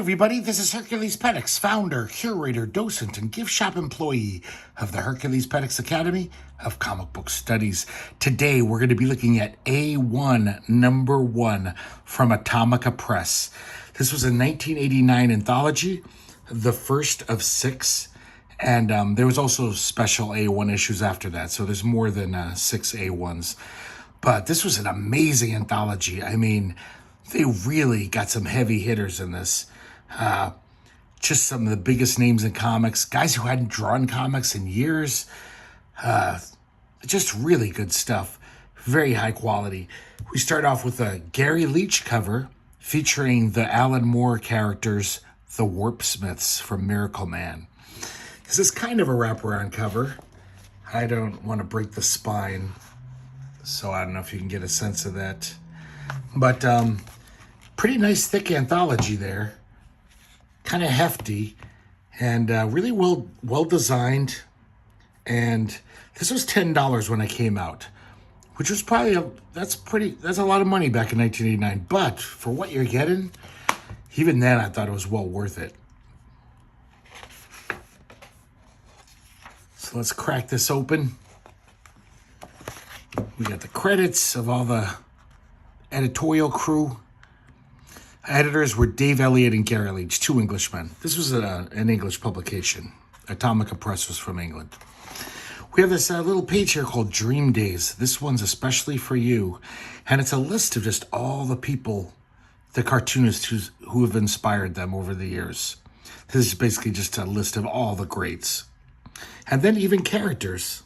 everybody, this is herculespetix, founder, curator, docent, and gift shop employee of the herculespetix Academy of Comic Book Studies. Today, we're going to be looking at A1 number 1 from Atomica Press. This was a 1989 anthology, the first of 6, and there was also special A1 issues after that, so there's more than 6 A1s. But this was an amazing anthology. I mean, they really got some heavy hitters in this. Just some of the biggest names in comics, guys who hadn't drawn comics in years. Just really good stuff. Very high quality. We start off with a Gary Leach cover featuring the Alan Moore characters, the Warp-Smiths from Miracle Man. This is kind of a wraparound cover. I don't want to break the spine, so I don't know if you can get a sense of that. But pretty nice thick anthology there. Kind of hefty and really well designed. And this was $10 when it came out, which was probably that's a lot of money back in 1989. But for what you're getting, even then I thought it was well worth it. So let's crack this open. We got the credits of all the editorial crew. Editors were Dave Elliott and Gary Leach, 2 Englishmen. This was an English publication. Atomica Press was from England. We have this little page here called Dream Days. This one's especially for you. And it's a list of just all the people, the cartoonists who have inspired them over the years. This is basically just a list of all the greats. And then even characters.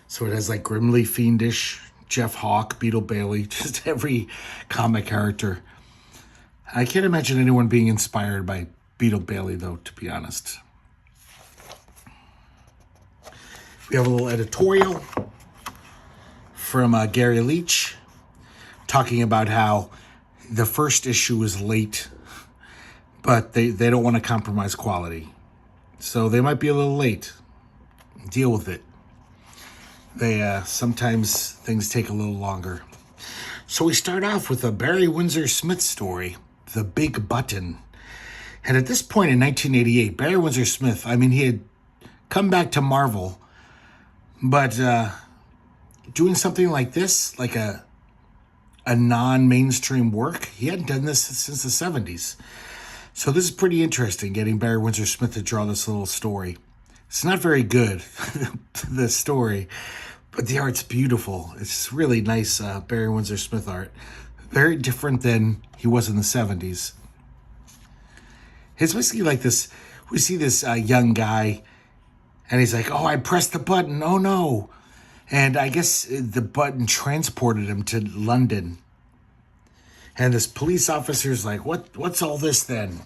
So it has like Grimly Fiendish, Jeff Hawke, Beetle Bailey, just every comic character. I can't imagine anyone being inspired by Beetle Bailey, though, to be honest. We have a little editorial from Gary Leach talking about how the first issue was late, but they don't want to compromise quality. So they might be a little late. Deal with it. Sometimes things take a little longer. So we start off with a Barry Windsor-Smith story, The Big Button. And at this point in 1988, Barry Windsor-Smith, I mean, he had come back to Marvel, but doing something like this, like a non-mainstream work, he hadn't done this since the 70s. So this is pretty interesting, getting Barry Windsor-Smith to draw this little story. It's not very good, the story, but the art's beautiful. It's really nice Barry Windsor-Smith art. Very different than he was in the 70s. It's basically like this, we see this young guy, and he's like, oh, I pressed the button, oh no. And I guess the button transported him to London. And this police officer's like, what's all this then?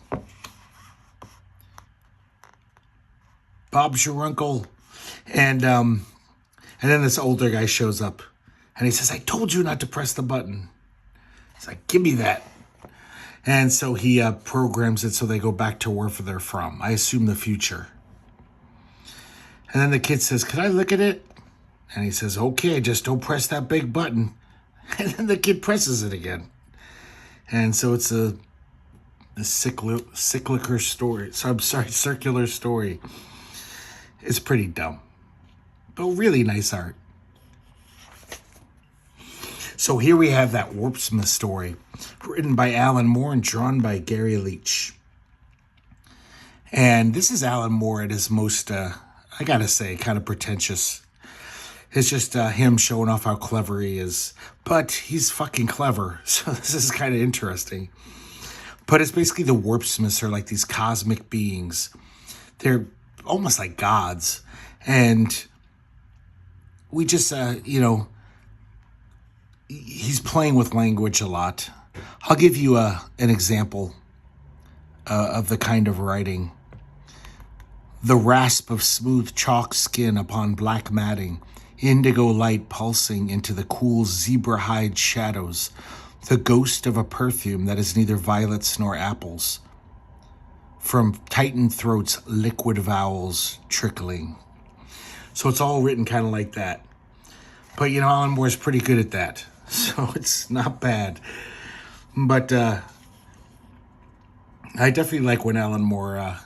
Bob's your uncle. And then this older guy shows up, and he says, I told you not to press the button. He's like, give me that. And so he programs it so they go back to wherever they're from. I assume the future. And then the kid says, can I look at it? And he says, okay, just don't press that big button. And then the kid presses it again. And so it's a circular story. So I'm sorry, circular story. It's pretty dumb, but really nice art. So here we have that Warp-Smith story, written by Alan Moore and drawn by Gary Leach. And this is Alan Moore at his most, I gotta say, kind of pretentious. It's just him showing off how clever he is. But he's fucking clever, so this is kind of interesting. But it's basically the Warp-Smiths are like these cosmic beings. They're almost like gods. And we just, he's playing with language a lot. I'll give you an example of the kind of writing. The rasp of smooth chalk skin upon black matting, indigo light pulsing into the cool zebra hide shadows, the ghost of a perfume that is neither violets nor apples. From tightened throats, liquid vowels trickling. So it's all written kind of like that. But, Alan Moore's pretty good at that. So it's not bad. But I definitely like when Alan Moore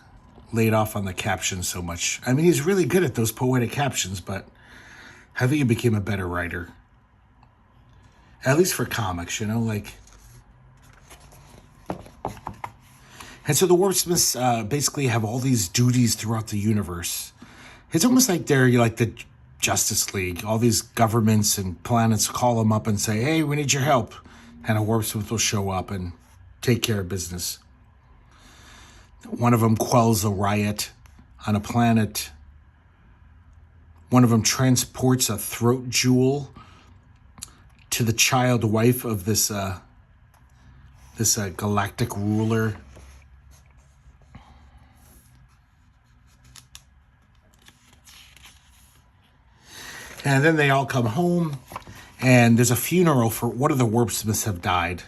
laid off on the captions so much. I mean, he's really good at those poetic captions, but I think he became a better writer. At least for comics, like... And so the Warpsmiths basically have all these duties throughout the universe. It's almost like they're like the Justice League. All these governments and planets call them up and say, hey, we need your help. And a Warpsmith will show up and take care of business. One of them quells a riot on a planet. One of them transports a throat jewel to the child wife of this galactic ruler. And then they all come home, and there's a funeral for one of the Warpsmiths have died.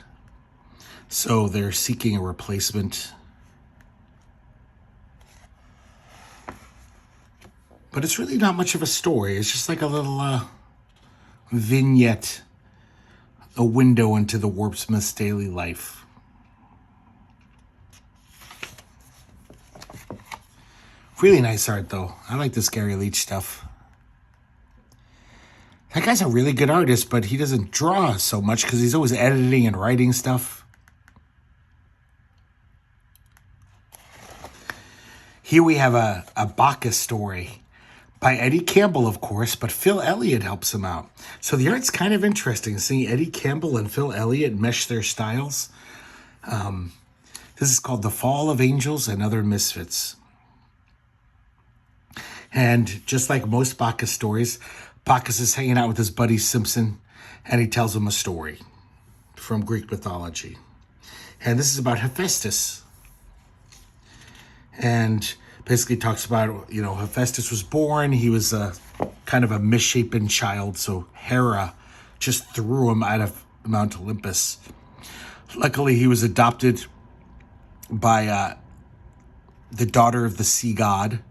So they're seeking a replacement. But it's really not much of a story. It's just like a little vignette, a window into the Warpsmith's daily life. Really nice art, though. I like this Gary Leach stuff. That guy's a really good artist, but he doesn't draw so much because he's always editing and writing stuff. Here we have a Bacchus story by Eddie Campbell, of course, but Phil Elliott helps him out. So the art's kind of interesting, seeing Eddie Campbell and Phil Elliott mesh their styles. This is called The Fall of Angels and Other Misfits. And just like most Bacchus stories, Bacchus is hanging out with his buddy Simpson, and he tells him a story from Greek mythology. And this is about Hephaestus. And basically talks about, Hephaestus was born. He was a kind of a misshapen child, so Hera just threw him out of Mount Olympus. Luckily, he was adopted by the daughter of the sea god,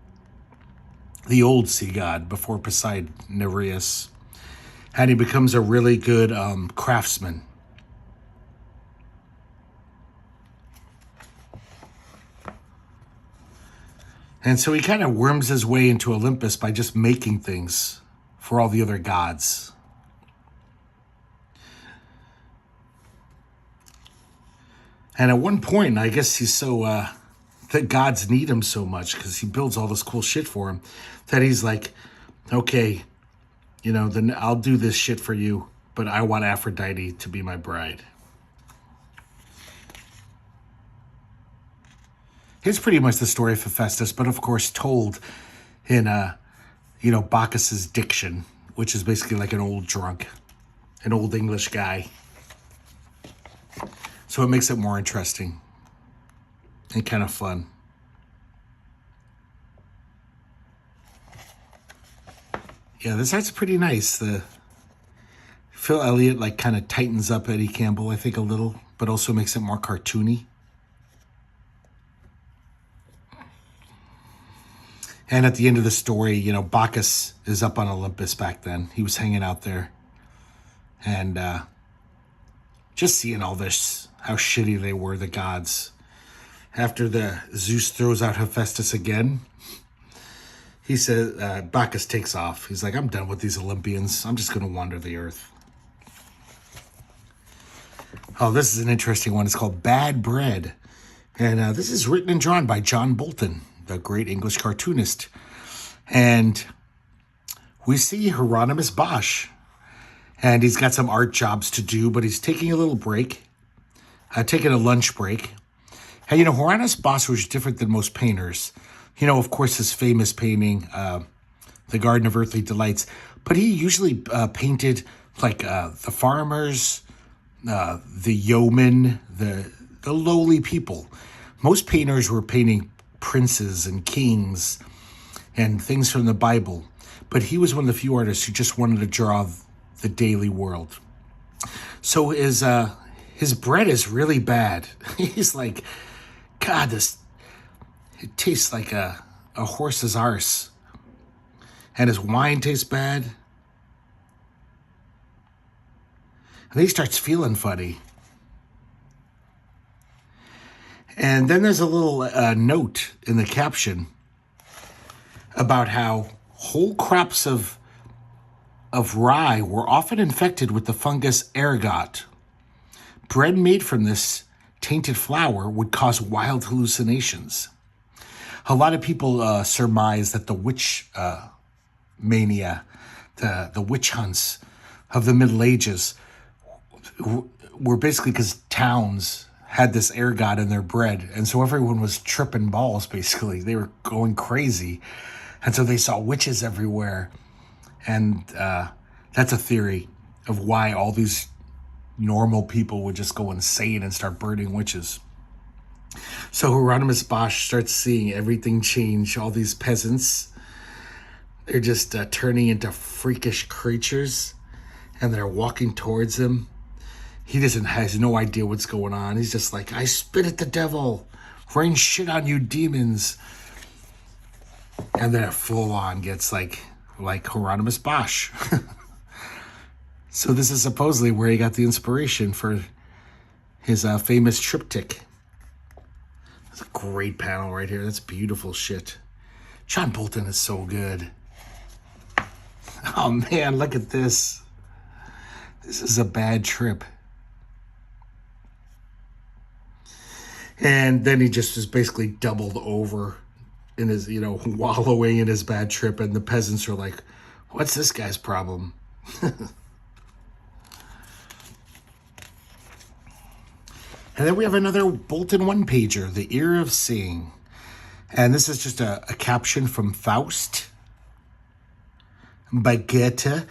the old sea god before Poseidon, Nereus. And he becomes a really good craftsman. And so he kind of worms his way into Olympus by just making things for all the other gods. And at one point, I guess he's so... the gods need him so much because he builds all this cool shit for him that he's like, okay, then I'll do this shit for you, but I want Aphrodite to be my bride. Here's pretty much the story of Hephaestus, but of course told in, Bacchus's diction, which is basically like an old drunk, an old English guy. So it makes it more interesting and kind of fun. Yeah, this art's pretty nice. The Phil Elliott kind of tightens up Eddie Campbell, I think, a little, but also makes it more cartoony. And at the end of the story, Bacchus is up on Olympus back then. He was hanging out there. And just seeing all this, how shitty they were, the gods. After Zeus throws out Hephaestus again, he says, Bacchus takes off. He's like, I'm done with these Olympians. I'm just going to wander the earth. Oh, this is an interesting one. It's called Bad Bread. And this is written and drawn by John Bolton, the great English cartoonist. And we see Hieronymus Bosch. And he's got some art jobs to do, but he's taking a little break, taking a lunch break. And, Hieronymus Bosch was different than most painters. Of course, his famous painting, The Garden of Earthly Delights. But he usually painted, the farmers, the yeomen, the lowly people. Most painters were painting princes and kings and things from the Bible. But he was one of the few artists who just wanted to draw the daily world. So his bread is really bad. He's like, God, it tastes like a horse's arse. And his wine tastes bad. And then he starts feeling funny. And then there's a little note in the caption about how whole crops of rye were often infected with the fungus ergot. Bread made from this tainted flour would cause wild hallucinations. A lot of people surmise that the witch mania, the witch hunts of the Middle Ages were basically because towns had this ergot in their bread. And so everyone was tripping balls, basically. They were going crazy. And so they saw witches everywhere. And that's a theory of why all these normal people would just go insane and start burning witches. So Hieronymus Bosch starts seeing everything change. All these peasants, they're just turning into freakish creatures, and they're walking towards him. He has no idea what's going on. He's just like, I spit at the devil, rain shit on you demons. And then it full on gets like Hieronymus Bosch. So this is supposedly where he got the inspiration for his famous triptych. That's a great panel right here. That's beautiful shit. John Bolton is so good. Oh man, look at this. This is a bad trip. And then he just is basically doubled over in his, wallowing in his bad trip. And the peasants are like, what's this guy's problem? And then we have another Bolton one-pager, The Ear of Seeing. And this is just a caption from Faust by Goethe.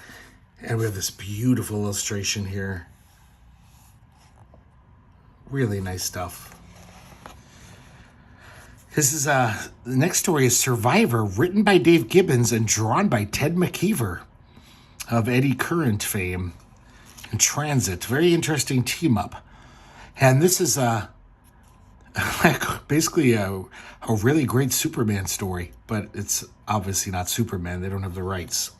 And we have this beautiful illustration here. Really nice stuff. This is the next story is Survivor, written by Dave Gibbons and drawn by Ted McKeever of Eddie Current fame and Transit. Very interesting team up. And this is basically a really great Superman story, but it's obviously not Superman. They don't have the rights.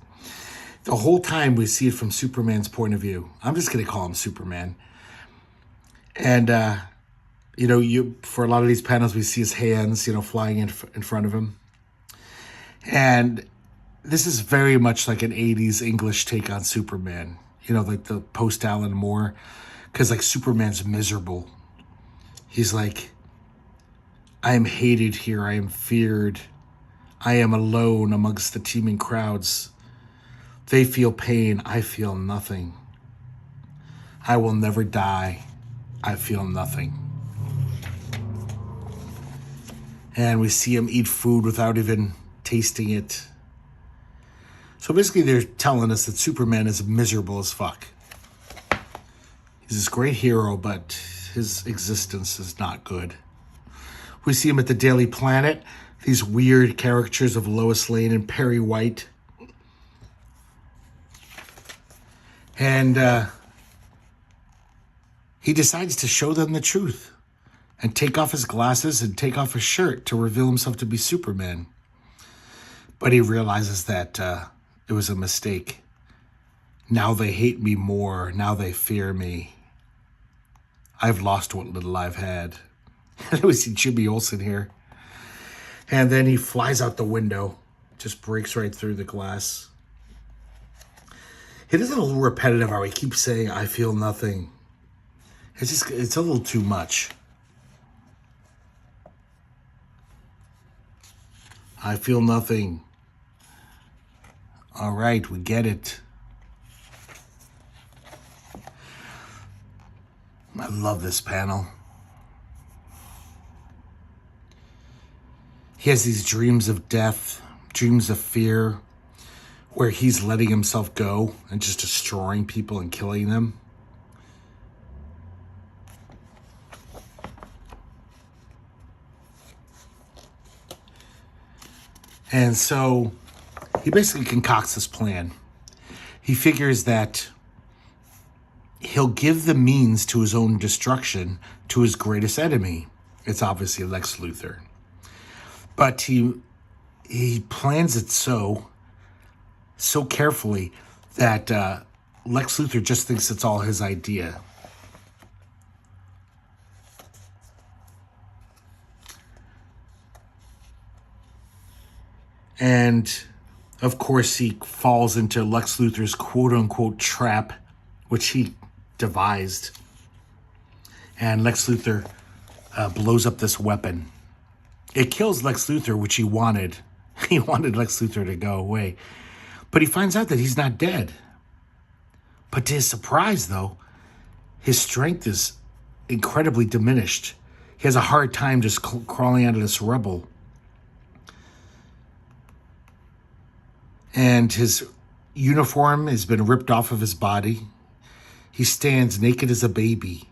The whole time we see it from Superman's point of view. I'm just going to call him Superman. And, for a lot of these panels, we see his hands, flying in front of him. And this is very much like an 80s English take on Superman, like the post-Alan Moore. Because, Superman's miserable. He's like, I am hated here. I am feared. I am alone amongst the teeming crowds. They feel pain. I feel nothing. I will never die. I feel nothing. And we see him eat food without even tasting it. So basically they're telling us that Superman is miserable as fuck. He's this great hero, but his existence is not good. We see him at the Daily Planet. These weird caricatures of Lois Lane and Perry White. And he decides to show them the truth and take off his glasses and take off his shirt to reveal himself to be Superman. But he realizes that it was a mistake. Now they hate me more. Now they fear me. I've lost what little I've had. And we see Jimmy Olsen here. And then he flies out the window. Just breaks right through the glass. It is a little repetitive how he keeps saying, I feel nothing. It's a little too much. I feel nothing. All right, we get it. I love this panel. He has these dreams of death, dreams of fear, where he's letting himself go and just destroying people and killing them. And so he basically concocts this plan. He figures that he'll give the means to his own destruction to his greatest enemy. It's obviously Lex Luthor. But he plans it so carefully that Lex Luthor just thinks it's all his idea. And of course, he falls into Lex Luthor's quote-unquote trap, which he devised. And Lex Luthor blows up this weapon. It kills Lex Luthor, which he wanted. He wanted Lex Luthor to go away. But he finds out that he's not dead. But to his surprise, though, his strength is incredibly diminished. He has a hard time just crawling out of this rubble. And his uniform has been ripped off of his body. He stands naked as a baby.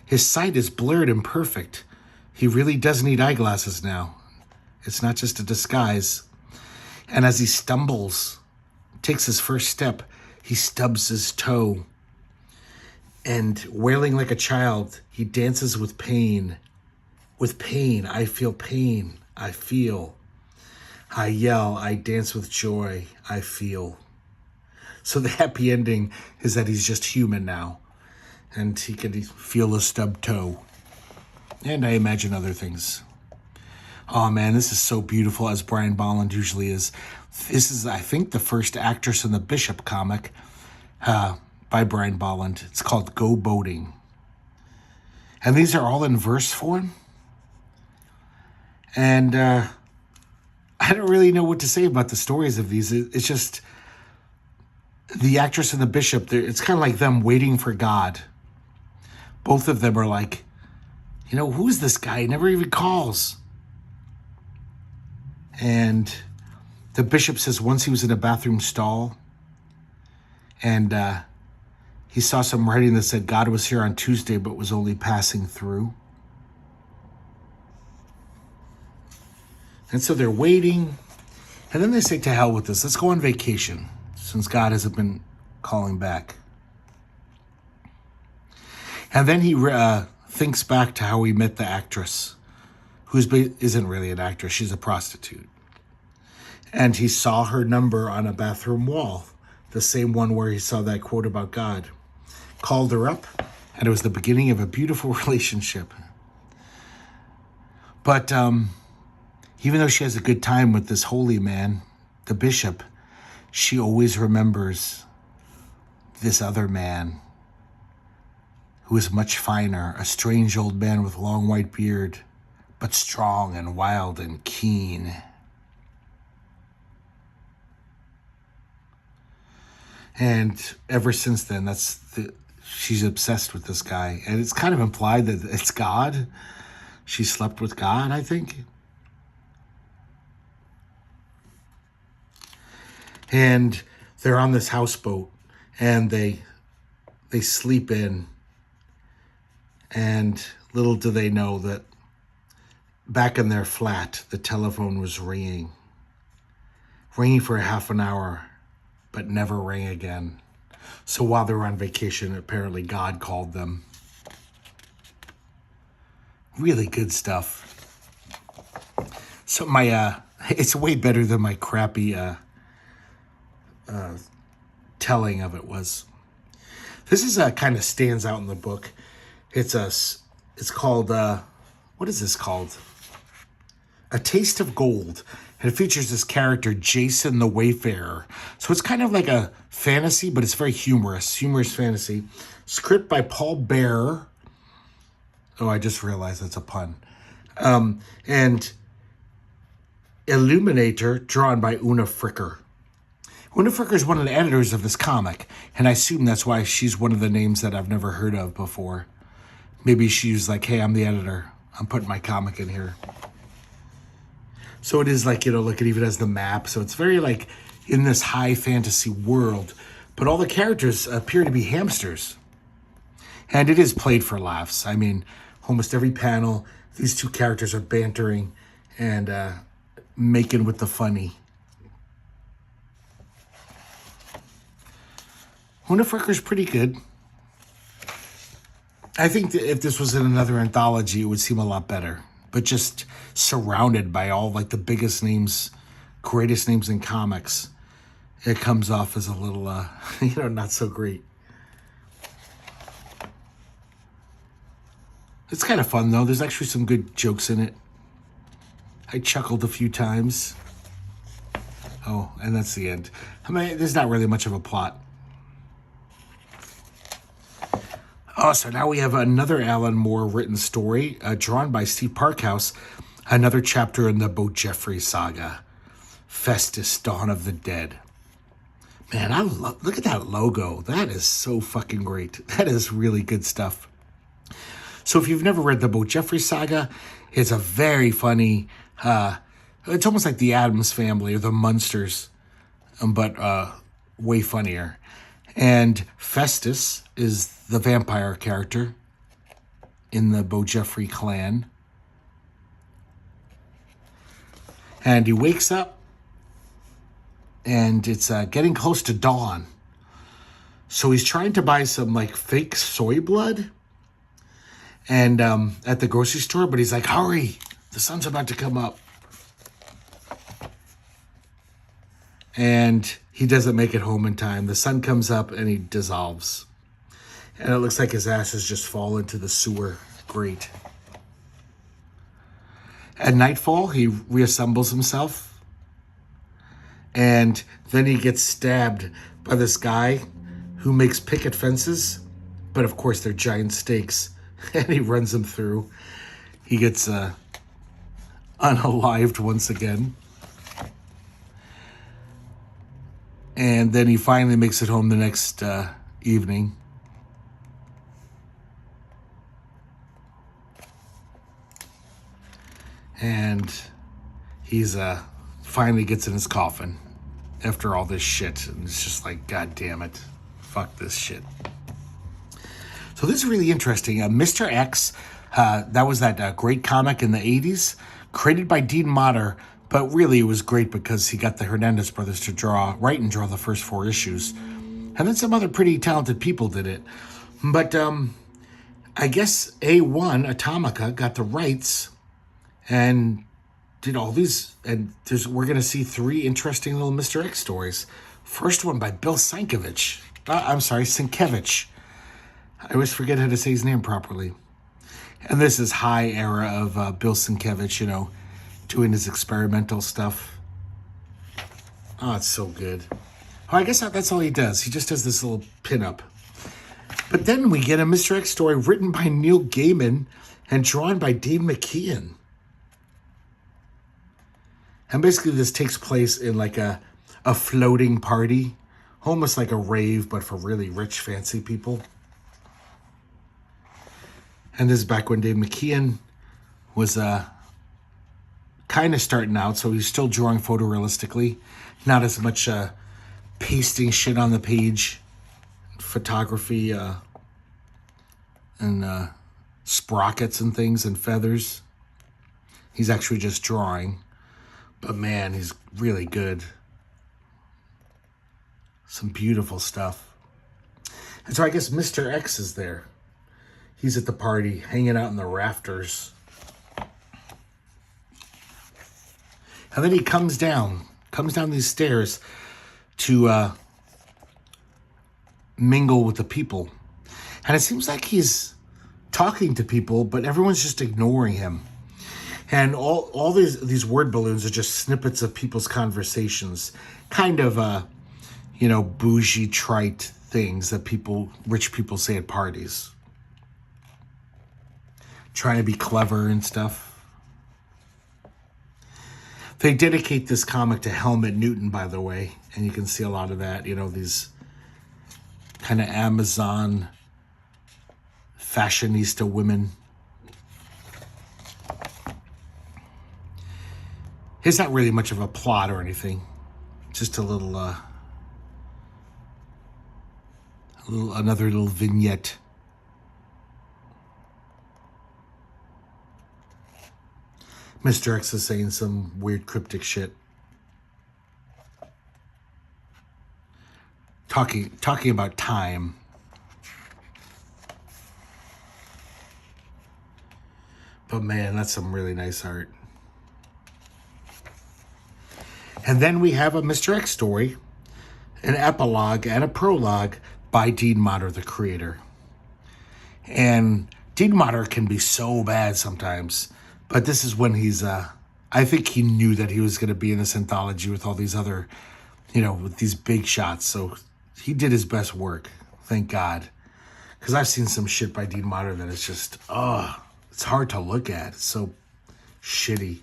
His sight is blurred and perfect. He really does need eyeglasses now. It's not just a disguise. And as he stumbles, takes his first step, he stubs his toe. And wailing like a child, he dances with pain. With pain, I feel pain. I feel. I yell, I dance with joy. I feel. So the happy ending is that he's just human now. And he can feel a stubbed toe. And I imagine other things. Oh man, this is so beautiful, as Brian Bolland usually is. This is, I think, the first Actress in the Bishop comic by Brian Bolland. It's called Go Boating. And these are all in verse form. And I don't really know what to say about the stories of these. It's just the Actress and the Bishop. It's kind of like them waiting for God. Both of them are like, you know, who's this guy? He never even calls. And the bishop says once he was in a bathroom stall and he saw some writing that said God was here on Tuesday but was only passing through. And so they're waiting. And then they say, to hell with this. Let's go on vacation since God hasn't been calling back. And then he thinks back to how he met the actress, who isn't really an actress. She's a prostitute. And he saw her number on a bathroom wall, the same one where he saw that quote about God. Called her up, and it was the beginning of a beautiful relationship. But even though she has a good time with this holy man, the bishop, she always remembers this other man who is much finer, a strange old man with long white beard, but strong and wild and keen. And ever since then, she's obsessed with this guy. And it's kind of implied that it's God. She slept with God, I think. And they're on this houseboat, and they sleep in. And little do they know that back in their flat, the telephone was ringing for a half an hour, but never rang again. So while they were on vacation, apparently God called them. Really good stuff. So it's way better than my crappy telling of it was. This is kind of stands out in the book. It's called, what is this called? A Taste of Gold. And it features this character, Jason the Wayfarer. So it's kind of like a fantasy, but it's very humorous fantasy. Script by Paul Bear. Oh, I just realized that's a pun. And Illuminator, drawn by Una Fricker. Una Fricker is one of the editors of this comic, and I assume that's why she's one of the names that I've never heard of before. Maybe she was like, hey, I'm the editor. I'm putting my comic in here. So it is like, look, it even has the map. So it's very like in this high fantasy world. But all the characters appear to be hamsters. And it is played for laughs. I mean, almost every panel, these two characters are bantering and making with the funny. Una Fricker's pretty good. I think that if this was in another anthology, it would seem a lot better. But just surrounded by all like the biggest names, greatest names in comics, it comes off as a little, not so great. It's kind of fun though. There's actually some good jokes in it. I chuckled a few times. Oh, and that's the end. I mean, there's not really much of a plot. Oh, so now we have another Alan Moore written story, drawn by Steve Parkhouse, another chapter in the Bo Jeffrey saga, Festus, Dawn of the Dead. Man, look at that logo. That is so fucking great. That is really good stuff. So if you've never read the Bo Jeffrey saga, it's a very funny, it's almost like the Addams Family or the Munsters, but way funnier. And Festus is the vampire character in the Bo Jeffrey clan. And he wakes up, and it's getting close to dawn. So he's trying to buy some like fake soy blood and at the grocery store, but he's like, hurry, the sun's about to come up. And he doesn't make it home in time. The sun comes up and he dissolves. And it looks like his ass has just fallen into the sewer grate. At nightfall, he reassembles himself. And then he gets stabbed by this guy who makes picket fences. But of course, they're giant stakes. And he runs them through. He gets unalived once again. And then he finally makes it home the next evening. And he's finally gets in his coffin after all this shit. And it's just like, God damn it. Fuck this shit. So this is really interesting. Mr. X, that was that great comic in the 80s, created by Dean Motter. But really, it was great because he got the Hernandez brothers to write and draw the first 4 issues. And then some other pretty talented people did it. But I guess A1, Atomica, got the rights and did all these. And we're going to see 3 interesting little Mr. X stories. First one by Bill Sienkiewicz. Sienkiewicz. I always forget how to say his name properly. And this is high era of Bill Sienkiewicz, doing his experimental stuff. Oh, it's so good. Oh, I guess that's all he does. He just does this little pinup. But then we get a Mr. X story written by Neil Gaiman and drawn by Dave McKean. And basically this takes place in like a floating party, almost like a rave, but for really rich, fancy people. And this is back when Dave McKean was kind of starting out, so he's still drawing photorealistically. Not as much pasting shit on the page, photography, and sprockets and things and feathers. He's actually just drawing. But man, he's really good. Some beautiful stuff. And so I guess Mr. X is there. He's at the party, hanging out in the rafters. And then he comes down these stairs to mingle with the people. And it seems like he's talking to people, but everyone's just ignoring him. And all these word balloons are just snippets of people's conversations. Kind of, bougie, trite things that rich people say at parties. Trying to be clever and stuff. They dedicate this comic to Helmut Newton, by the way. And you can see a lot of that, these kind of Amazon fashionista women. It's not really much of a plot or anything. Just another little vignette. Mr. X is saying some weird cryptic shit. Talking about time. But man, that's some really nice art. And then we have a Mr. X story, an epilogue and a prologue by Dean Motter, the creator. And Dean Motter can be so bad sometimes, but this is when he's, I I think he knew that he was going to be in this anthology with all these other, with these big shots. So he did his best work. Thank God. Because I've seen some shit by Dean Motter that is just, it's hard to look at. It's so shitty.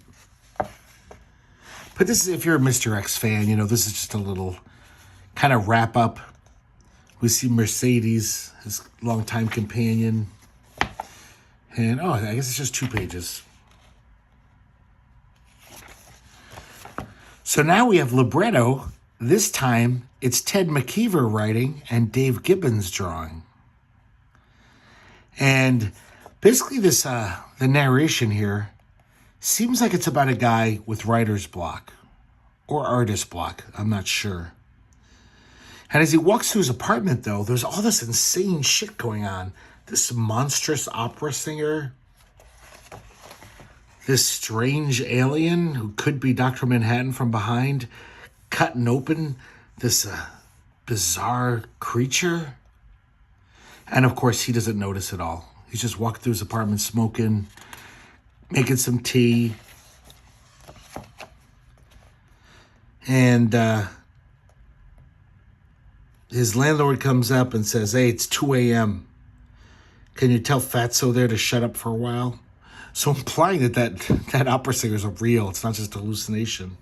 But this is, if you're a Mr. X fan, this is just a little kind of wrap up. We see Mercedes, his longtime companion. And, I guess it's just 2 pages. So now we have libretto. This time, it's Ted McKeever writing and Dave Gibbons drawing. And basically this, the narration here seems like it's about a guy with writer's block or artist block. I'm not sure. And as he walks through his apartment, though, there's all this insane shit going on. This monstrous opera singer, this strange alien who could be Dr. Manhattan from behind, cutting open this bizarre creature. And of course, he doesn't notice it all. He's just walking through his apartment smoking, making some tea. And his landlord comes up and says, "Hey, it's 2 a.m. Can you tell Fatso there to shut up for a while?" So implying that opera singers are real. It's not just a hallucination.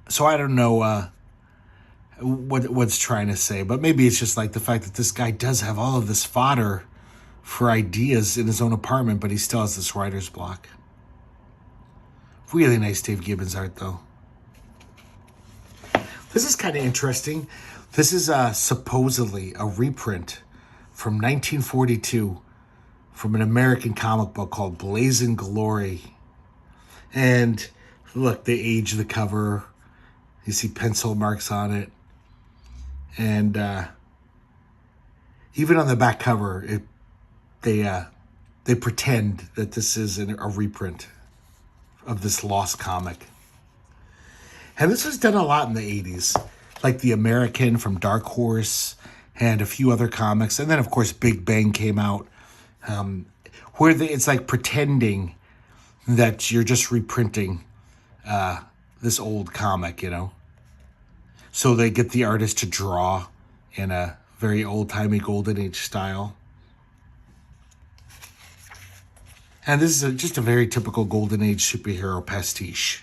So I don't know what's trying to say, but maybe it's just like the fact that this guy does have all of this fodder for ideas in his own apartment, but he still has this writer's block. Really nice Dave Gibbons art, though. This is kind of interesting. This is supposedly a reprint from 1942 from an American comic book called Blazing Glory. And look, they age the cover. You see pencil marks on it. And even on the back cover, they pretend that this is a reprint of this lost comic. And this was done a lot in the 80s, like The American from Dark Horse and a few other comics. And then, of course, Big Bang came out, where it's like pretending that you're just reprinting this old comic, So they get the artist to draw in a very old-timey Golden Age style. And this is just a very typical Golden Age superhero pastiche.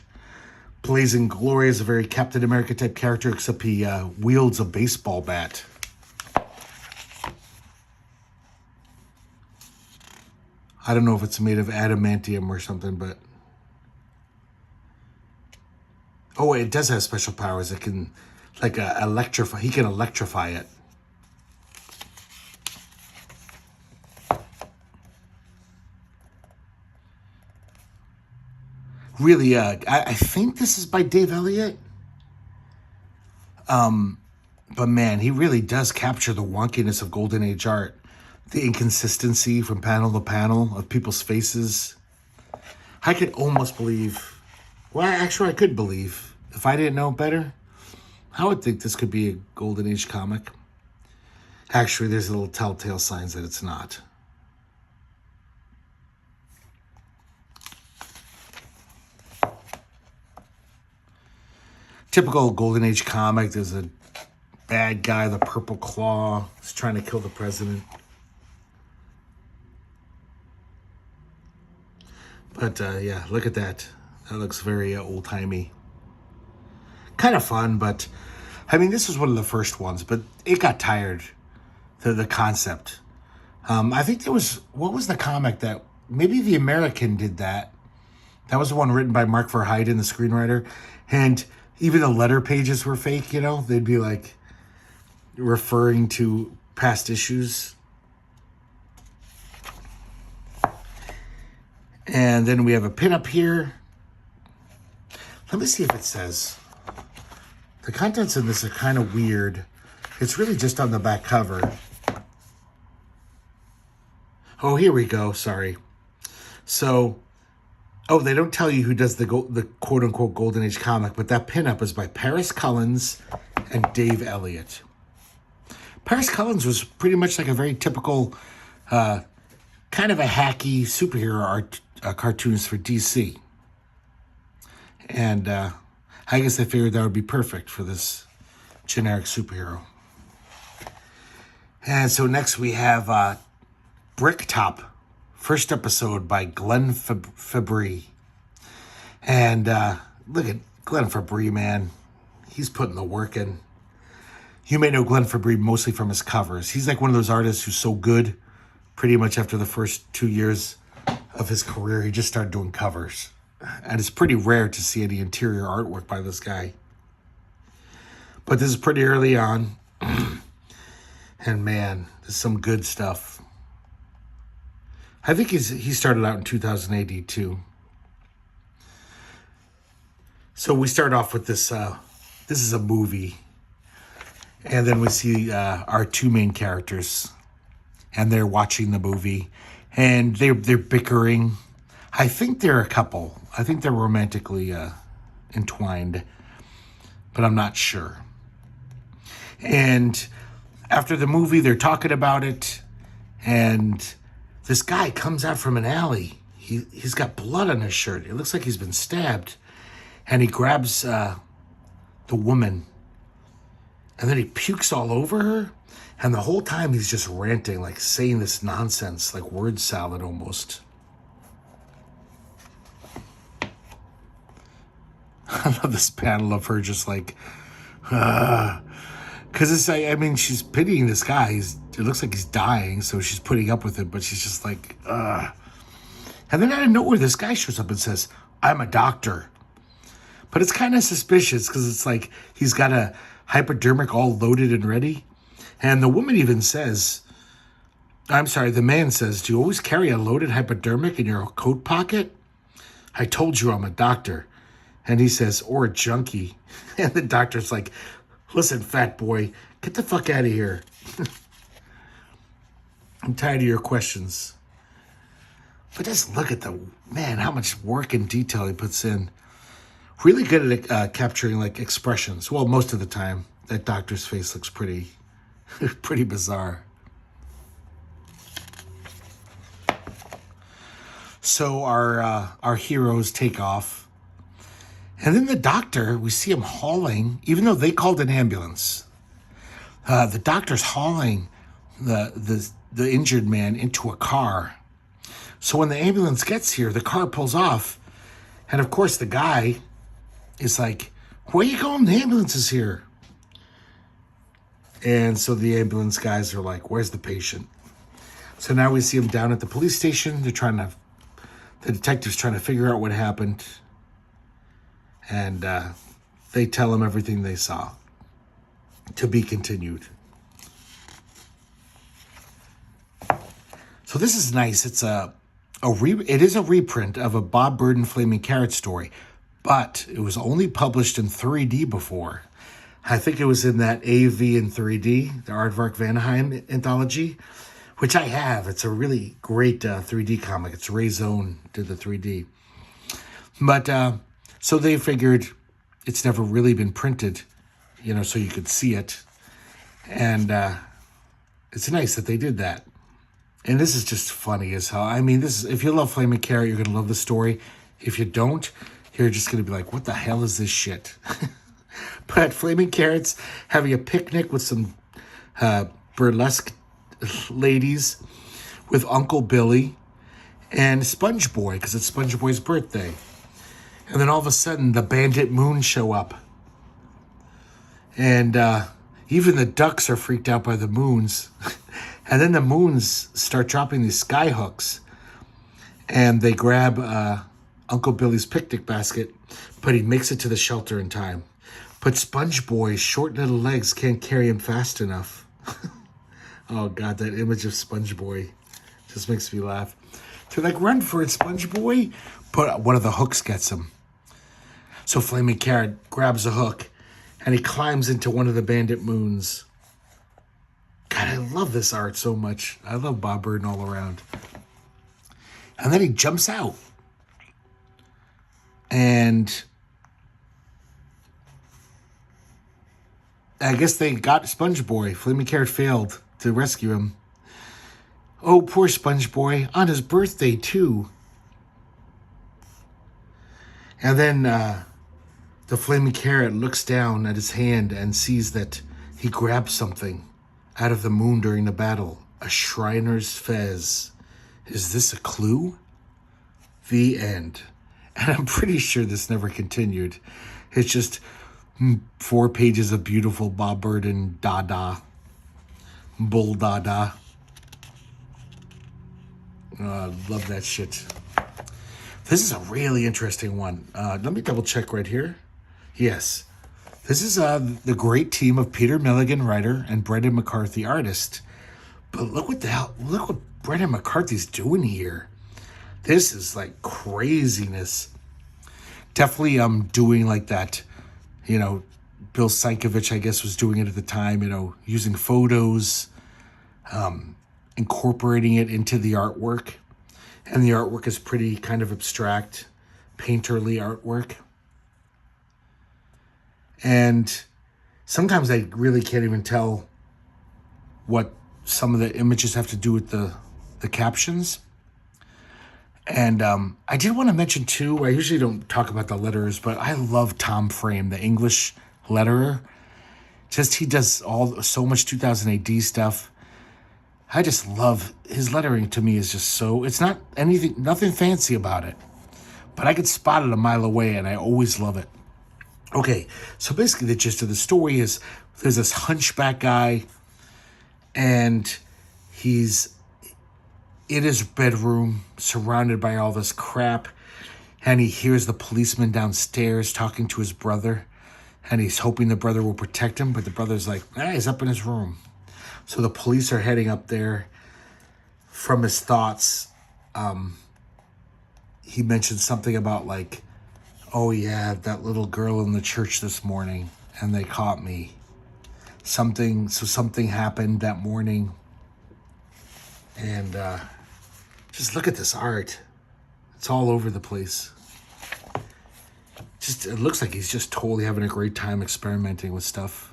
Blazing Glory is a very Captain America type character, except he wields a baseball bat. I don't know if it's made of adamantium or something, but... Oh, it does have special powers. It can, electrify. He can electrify it. Really, I think this is by Dave Elliott. But man, he really does capture the wonkiness of Golden Age art. The inconsistency from panel to panel of people's faces. I could almost believe... Well, actually, I could believe. If I didn't know better, I would think this could be a Golden Age comic. Actually, there's little telltale signs that it's not. Typical Golden Age comic. There's a bad guy, the Purple Claw, is trying to kill the president. But yeah, look at that. That looks very old-timey. Kind of fun, but I mean, this was one of the first ones, but it got tired, the concept. I think there was, what was the comic that, maybe The American did that. That was the one written by Mark Verheiden, the screenwriter. And even the letter pages were fake, They'd be like referring to past issues. And then we have a pinup here. Let me see if it says. The contents of this are kind of weird. It's really just on the back cover. Oh, here we go. Sorry. So, they don't tell you who does the quote-unquote Golden Age comic, but that pinup is by Paris Cullins and Dave Elliott. Paris Cullins was pretty much like a very typical kind kind of a hacky superhero art cartoonist for DC. And I guess they figured that would be perfect for this generic superhero. And so next we have Bricktop, first episode by Glenn Fabry. And look at Glenn Fabry, man. He's putting the work in. You may know Glenn Fabry mostly from his covers. He's like one of those artists who's so good, pretty much after the first 2 years of his career, he just started doing covers. And it's pretty rare to see any interior artwork by this guy. But this is pretty early on. And man, there's some good stuff. I think he started out in 2008 too. So we start off with this. This is a movie. And then we see our two main characters. And they're watching the movie. And they're bickering. I think they're a couple. I think they're romantically entwined. But I'm not sure. And after the movie, they're talking about it. And this guy comes out from an alley. He's got blood on his shirt. It looks like he's been stabbed. And he grabs the woman. And then he pukes all over her. And the whole time he's just ranting, like saying this nonsense, like word salad almost. I love this panel of her just like, because it's like, I mean, she's pitying this guy. It looks like he's dying, so she's putting up with it, but she's just like, And then out of nowhere, this guy shows up and says, "I'm a doctor." But it's kind of suspicious because it's like he's got a hypodermic all loaded and ready. And the woman even says, the man says, "Do you always carry a loaded hypodermic in your coat pocket?" "I told you I'm a doctor." And he says, "Or a junkie." And the doctor's like, "Listen, fat boy, get the fuck out of here. I'm tired of your questions." But just look at how much work and detail he puts in. Really good at capturing like expressions. Well, most of the time, that doctor's face looks pretty bizarre. So our heroes take off. And then the doctor, we see him hauling, even though they called an ambulance. The doctor's hauling the injured man into a car. So when the ambulance gets here, the car pulls off. And of course, the guy is like, "Where you going? The ambulance is here." And so the ambulance guys are like, "Where's the patient?" So now we see him down at the police station. The detective's trying to figure out what happened. And they tell him everything they saw. To be continued. So this is nice. It's it is a reprint of a Bob Burden Flaming Carrot story, but it was only published in 3D before. I think it was in that AV in 3D, the Aardvark Vanaheim anthology, which I have. It's a really great 3D comic. It's Ray Zone did the 3D. But so they figured it's never really been printed, so you could see it. And it's nice that they did that. And this is just funny as hell. I mean, if you love Flaming Carrot, you're going to love the story. If you don't, you're just going to be like, what the hell is this shit? But Flaming Carrot's having a picnic with some burlesque ladies with Uncle Billy and Sponge Boy, because it's Sponge Boy's birthday. And then all of a sudden, the bandit moons show up. And even the ducks are freaked out by the moons. And then the moons start dropping these sky hooks. And they grab Uncle Billy's picnic basket, but he makes it to the shelter in time. But Sponge Boy's short little legs can't carry him fast enough. Oh, God, that image of Sponge Boy just makes me laugh. They're like, "Run for it, Sponge Boy." But one of the hooks gets him. So Flaming Carrot grabs a hook, and he climbs into one of the bandit moons. God, I love this art so much. I love Bob Burden all around. And then he jumps out. And I guess they got Sponge Boy. Flaming Carrot failed to rescue him. Oh, poor Sponge Boy, on his birthday too. And then the flaming carrot looks down at his hand and sees that he grabbed something out of the moon during the battle. A Shriner's fez. Is this a clue? The end. And I'm pretty sure this never continued. It's just 4 pages of beautiful Bob Burden dada. Bull dada. Love that shit. This is a really interesting one. Let me double check right here. Yes. This is the great team of Peter Milligan, writer, and Brendan McCarthy, artist. But look what Brendan McCarthy's doing here. This is like craziness. Definitely doing like that, Bill Sienkiewicz, I guess, was doing it at the time, using photos, incorporating it into the artwork. And the artwork is pretty kind of abstract, painterly artwork. And sometimes I really can't even tell what some of the images have to do with the captions. And I did want to mention, too, I usually don't talk about the letterers, but I love Tom Frame, the English letterer. Just he does so much 2000 AD stuff. I just love his lettering. To me is just so, it's not nothing fancy about it, but I could spot it a mile away, and I always love it. Okay, so basically the gist of the story is there's this hunchback guy, and he's in his bedroom surrounded by all this crap, and he hears the policeman downstairs talking to his brother, and he's hoping the brother will protect him, but the brother's like, he's up in his room. So the police are heading up there. From his thoughts, he mentioned something about like, oh yeah, that little girl in the church this morning, and they caught me. Something happened that morning. And just look at this art. It's all over the place. It looks like he's just totally having a great time experimenting with stuff.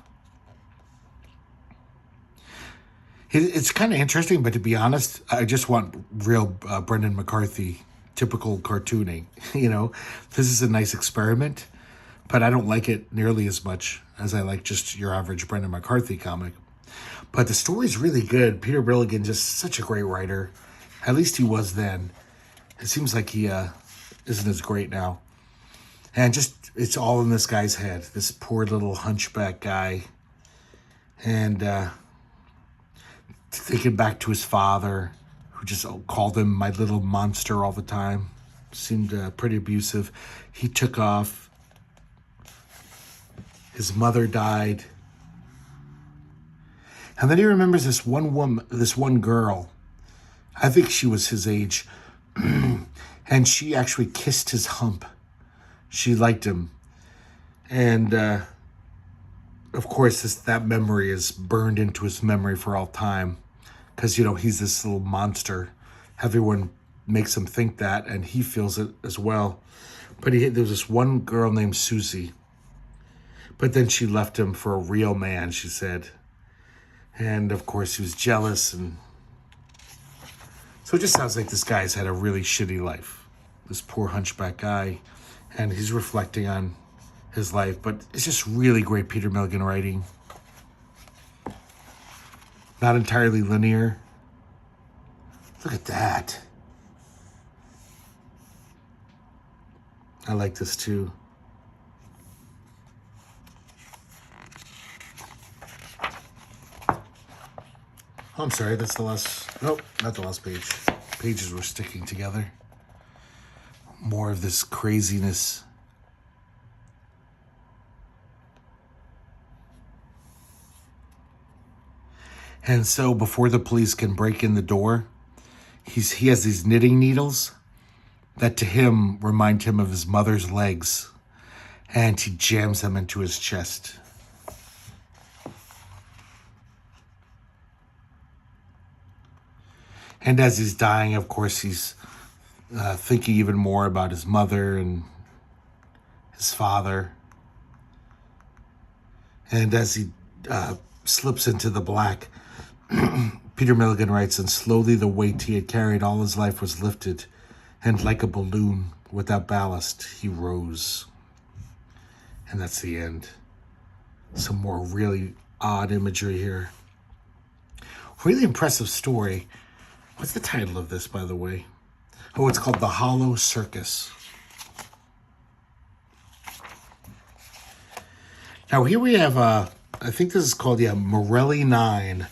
It's kind of interesting, but to be honest, I just want real Brendan McCarthy, typical cartooning. This is a nice experiment, but I don't like it nearly as much as I like just your average Brendan McCarthy comic. But the story's really good. Peter Milligan, just such a great writer. At least he was then. It seems like he isn't as great now. And just, it's all in this guy's head. This poor little hunchback guy. And thinking back to his father, who just called him my little monster all the time. Seemed pretty abusive. He took off. His mother died. And then he remembers this one girl. I think she was his age. And she actually kissed his hump. She liked him. And of course, that memory is burned into his memory for all time. Because, he's this little monster. Everyone makes him think that, and he feels it as well. But there was this one girl named Susie. But then she left him for a real man, she said. And, of course, he was jealous. And so it just sounds like this guy's had a really shitty life. This poor hunchback guy. And he's reflecting on his life. But it's just really great Peter Milligan writing. Not entirely linear. Look at that. I like this too. Oh, I'm sorry, that's the last... Nope, not the last page. Pages were sticking together. More of this craziness. And so before the police can break in the door, he has these knitting needles that to him remind him of his mother's legs. And he jams them into his chest. And as he's dying, of course, he's thinking even more about his mother and his father. And as he slips into the black, Peter Milligan writes, and slowly the weight he had carried all his life was lifted, and like a balloon without ballast, he rose. And that's the end. Some more really odd imagery here. Really impressive story. What's the title of this, by the way? Oh, it's called The Hollow Circus. Now here we have, I think this is called, Morelli 9,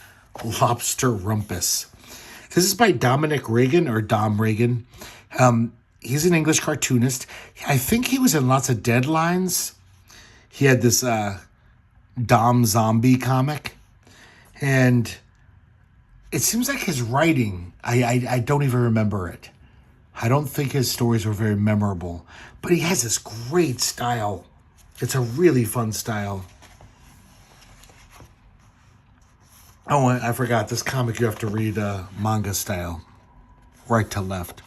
Lobster Rumpus. This is by Dominic Reagan, or Dom Reagan. He's an English cartoonist. I think he was in lots of Deadlines. He had this Dom Zombie comic. And it seems like his writing, I don't even remember it. I don't think his stories were very memorable. But he has this great style. It's a really fun style. Oh, I forgot. This comic you have to read manga style. Right to left.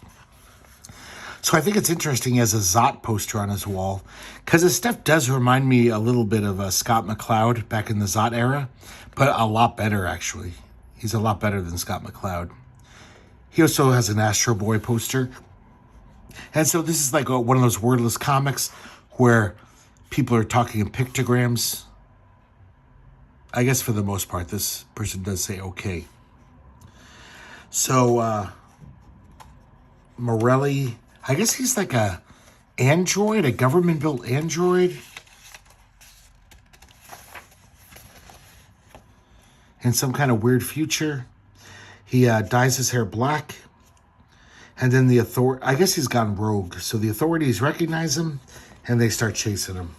So I think it's interesting he has a Zot poster on his wall. Because his stuff does remind me a little bit of Scott McCloud back in the Zot era. But a lot better, actually. He's a lot better than Scott McCloud. He also has an Astro Boy poster. And so this is like one of those wordless comics where people are talking in pictograms. I guess for the most part, this person does say okay. So, Morelli, I guess he's like a android, a government-built android. In some kind of weird future. He dyes his hair black. And then I guess he's gone rogue. So the authorities recognize him and they start chasing him.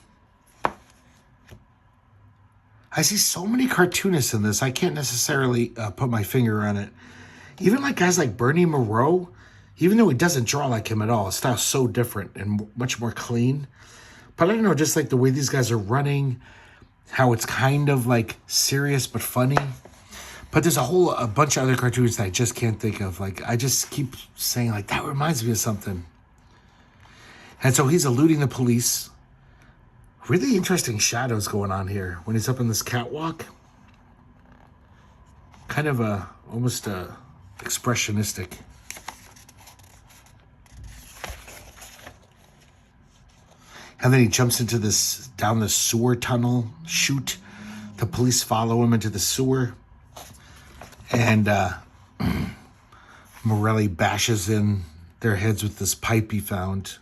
I see so many cartoonists in this. I can't necessarily put my finger on it. Even like guys like Bernie Moreau, even though he doesn't draw like him at all, his style's so different and much more clean. But I don't know, just like the way these guys are running, how it's kind of like serious but funny. But there's a bunch of other cartoons that I just can't think of. Like, I just keep saying, like, that reminds me of something. And so he's eluding the police. Really interesting shadows going on here when he's up in this catwalk. Kind of almost expressionistic. And then he jumps into down the sewer tunnel chute. The police follow him into the sewer. And Morelli bashes in their heads with this pipe he found.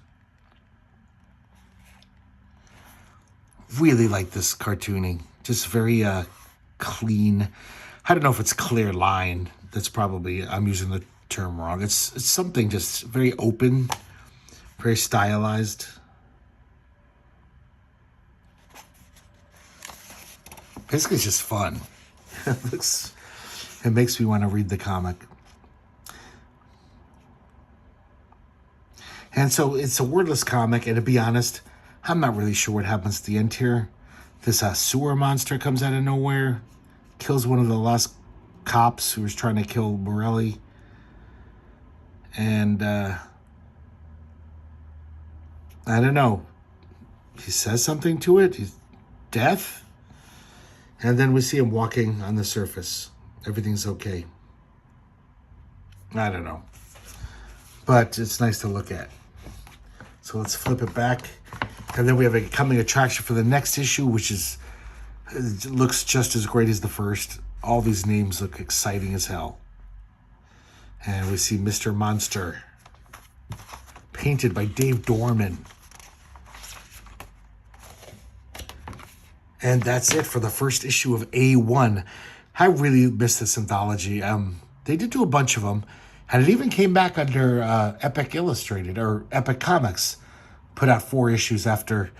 Really like this cartooning. Just very clean. I don't know if it's clear line. That's probably, I'm using the term wrong. It's something just very open, very stylized. Basically, it's just fun. It makes me want to read the comic. And so it's a wordless comic, and to be honest, I'm not really sure what happens at the end here. This sewer monster comes out of nowhere, kills one of the last cops who was trying to kill Morelli. And I don't know. He says something to it. He's death. And then we see him walking on the surface. Everything's okay. I don't know. But it's nice to look at. So let's flip it back. And then we have a coming attraction for the next issue, which looks just as great as the first. All these names look exciting as hell. And we see Mr. Monster, painted by Dave Dorman. And that's it for the first issue of A1. I really missed this anthology. They did do a bunch of them. And it even came back under Epic Illustrated, or Epic Comics. Put out 4 issues after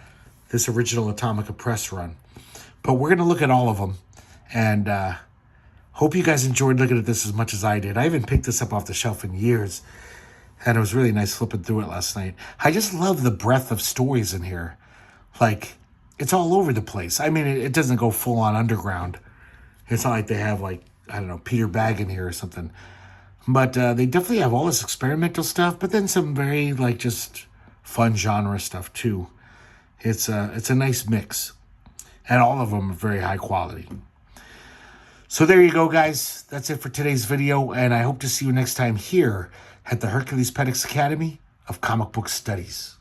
this original Atomica Press run. But we're going to look at all of them. And hope you guys enjoyed looking at this as much as I did. I haven't picked this up off the shelf in years. And it was really nice flipping through it last night. I just love the breadth of stories in here. Like, it's all over the place. I mean, it doesn't go full on underground. It's not like they have, like, I don't know, Peter Bagg in here or something. But they definitely have all this experimental stuff, but then some very, like, just fun genre stuff, too. It's a nice mix. And all of them are very high quality. So there you go, guys. That's it for today's video, and I hope to see you next time here at the Herculespetix Academy of Comic Book Studies.